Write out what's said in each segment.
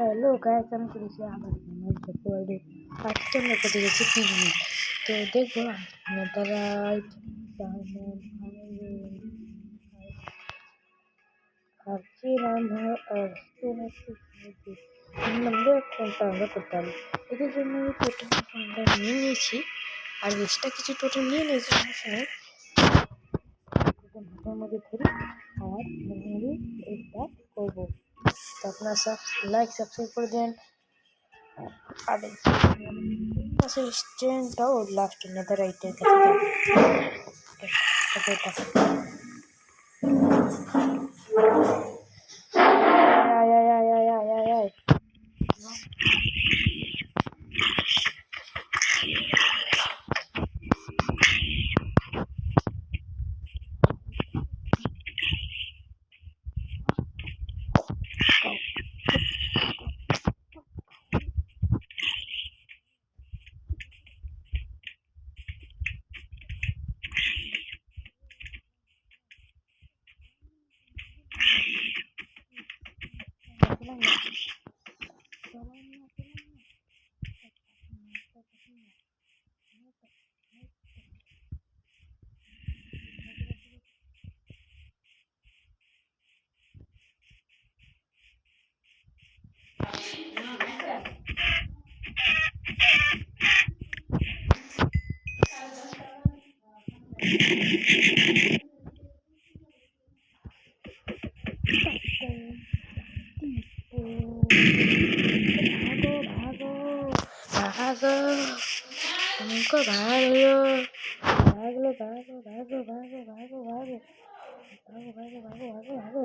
Hello guys, আমি করেছি আমার ওয়ার্ল্ডে আজকে আমরা করতে গেছি পিকনিক। তো দেখবো নেদাররাইট ডায়মন্ড আর চিরানা আর আমাদের কোনটা আমরা করতে হবে। এদের জন্য আমি টোটেল ফোনটা নিয়ে নিয়েছি আর এক্সট্রা কিছু টোটেল নিয়ে নিয়েছি। সময় হাতের মধ্যে ধরি আর মেমোরি স্টার্ট করবো। তো আপনারা সব লাইক সাবস্ক্রাইব করে দেন আর পাশের স্ট্যান্ডটাও লাস্ট নেদাররাইটের কাছে तुमको भागो भागो भागो भागो भागो भागो भागो भागो भागो भागो भागो भागो भागो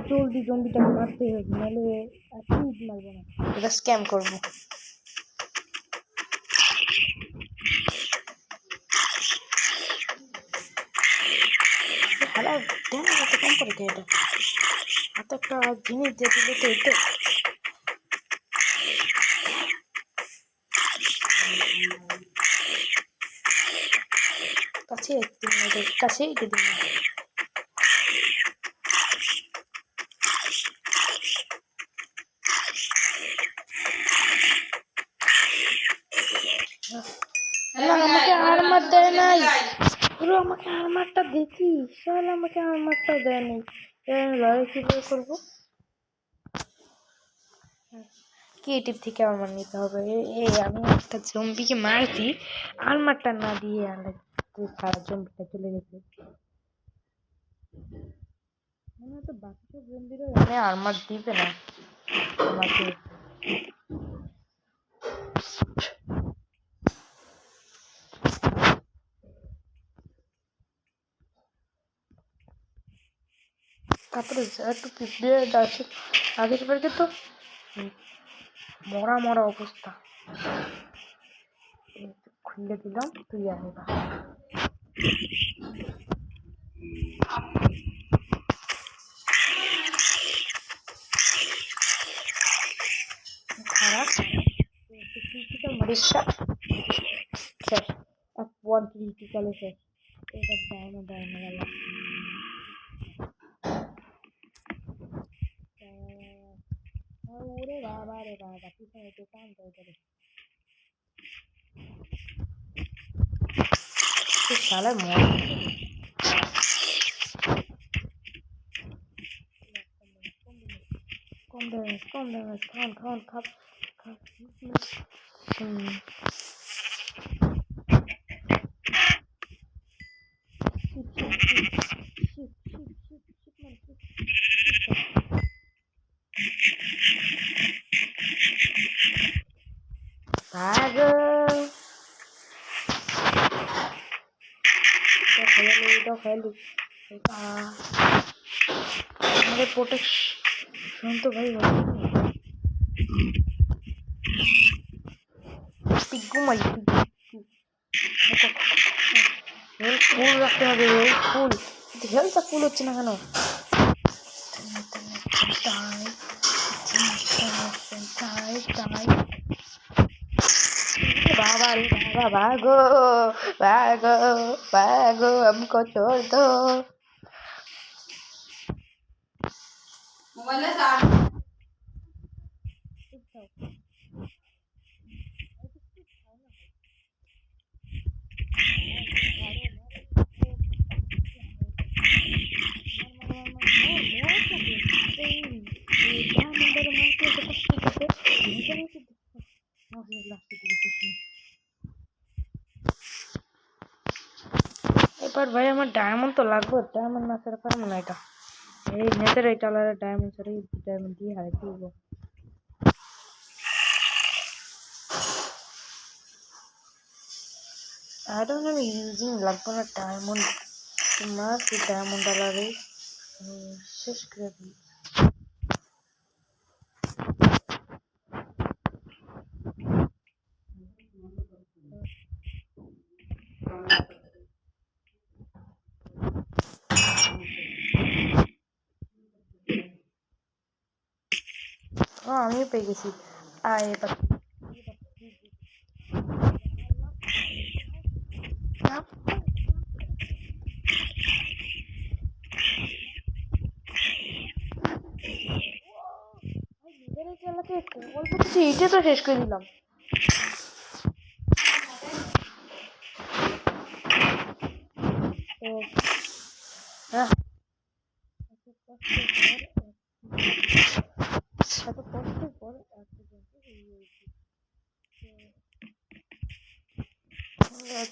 জলদি জম্বিটাকে মারতে হবে, নাহলে মারবো না, এটা স্ক্যাম করবো। ভালো দেন এত কম করে কে এটা এত একটা জিনিস দিয়ে দিলে তো এটা কাছে একদিন কাছেই দিন আমাকে আর্মার দেয় নাই, পুরো আমাকে আর্মারটা দেখি শাল আমাকে আর্মারটাও দেয় নাই। লড়াই কিভাবে করবো? ক্রিয়েটিভ থেকে আর্মার নিতে হবে। এই আমি একটা জম্বিকে মারছি, আর্মারটা না দিয়ে সারা জম্বিটা চলে গেছে। মনে হয় তো বাকি সব জম্বিরও এখানে আর্মার দিবে না আমাকে। তারপরে একটু পিঁপড়ে আছে আগের বারকে তো মরা মরা অবস্থা। খুলে দিলাম, তুই আনবা খারাপ ক্রিটিক্যাল মারিসা শেষ। এক ওয়ান ক্রিটিক্যালে শেষ। এবার ডায়না ডায়না গেল। ওরে বাবা রে বাবা, পিছনে তো কান করে শালা মর কম ড্যামেজ খান খাপ ভাগো খেলি আমাদের প্রোটেকশন তো ভাই পিগ্গু মারি ফুল রাখতে হবে। ফুল হেলথটা ফুল হচ্ছে না কেন? बाबा रे बाबा, भागो भागो भागो, हमको छोड़ दो। এবার ভাই আমার ডায়মন্ড তো লাগবে, ডায়মন্ড না ছাড়া পারবো না এটা। এই নেচারাইট কালারে ডায়মন্ড ছাড়া ডায়মন্ড দিয়ে হারাইতে দিব। I don't know using লাগবে না ডায়মন্ড, তোমার কি ডায়মন্ড কালারে শেষ করে দিই। আমি পেয়ে গেছি। এবার এইটা তো শেষ করে দিলাম।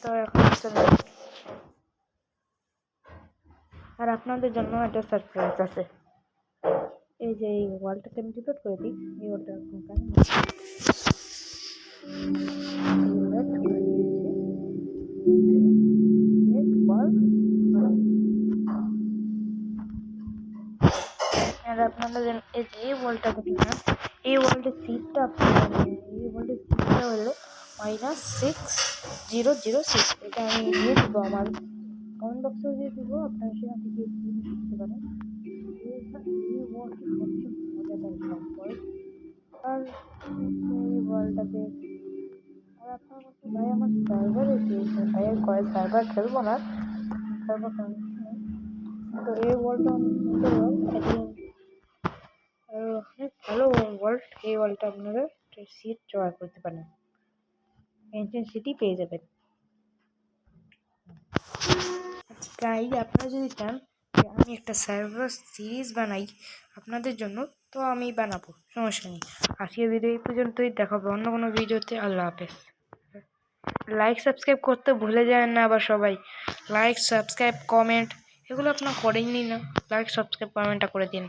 তো এখন আর আপনাদের জন্য একটা সারপ্রাইজ আছে। এই যে এই ওয়ালটাকে আমি ডিলিট করে দিই, এই ওয়ালটা আপনাদের এই যে এই ওয়ালটা দেখুন না, এই ওয়ালটের সিটটা এই ওয়ালটের সিটটা হলো -6006। এটা আমি দিয়ে দেবো, আমার কমেন্ট বক্সেও দিয়ে দেবো, আপনারা সেখান থেকে দিতে পারেন। এই ওয়ালটি সবচেয়ে মজাদার সম্পর্ক। আর এই ওয়ালটাতে আর আপনার মধ্যে ভাই আমার সার্ভারে দিয়েছে, ভাই আর কয়েক সার্ভার খেলবো না, সার্ভার তো এই ওয়ালটা অনেক সুন্দর ওয়াল, অনেক ভালো ওয়ার্ল্ড। এই ওয়ার্ল্ডটা আপনারা সিট জোগাড় করতে পারেন, এনশিয়েন্ট সিটি পেয়ে যাবেন। গাইড আপনারা যদি চান যে আমি একটা সার্ভার সিরিজ বানাই আপনাদের জন্য, তো আমি বানাবো, সমস্যা নেই। আজকের ভিডিও এই পর্যন্তই, দেখাবো অন্য কোনো ভিডিওতে। আল্লাহ হাফেজ। লাইক সাবস্ক্রাইব করতে ভুলে যায় না আবার সবাই। লাইক সাবস্ক্রাইব কমেন্ট এগুলো আপনারা করেননি না, লাইক সাবস্ক্রাইব কমেন্টটা করে দিন।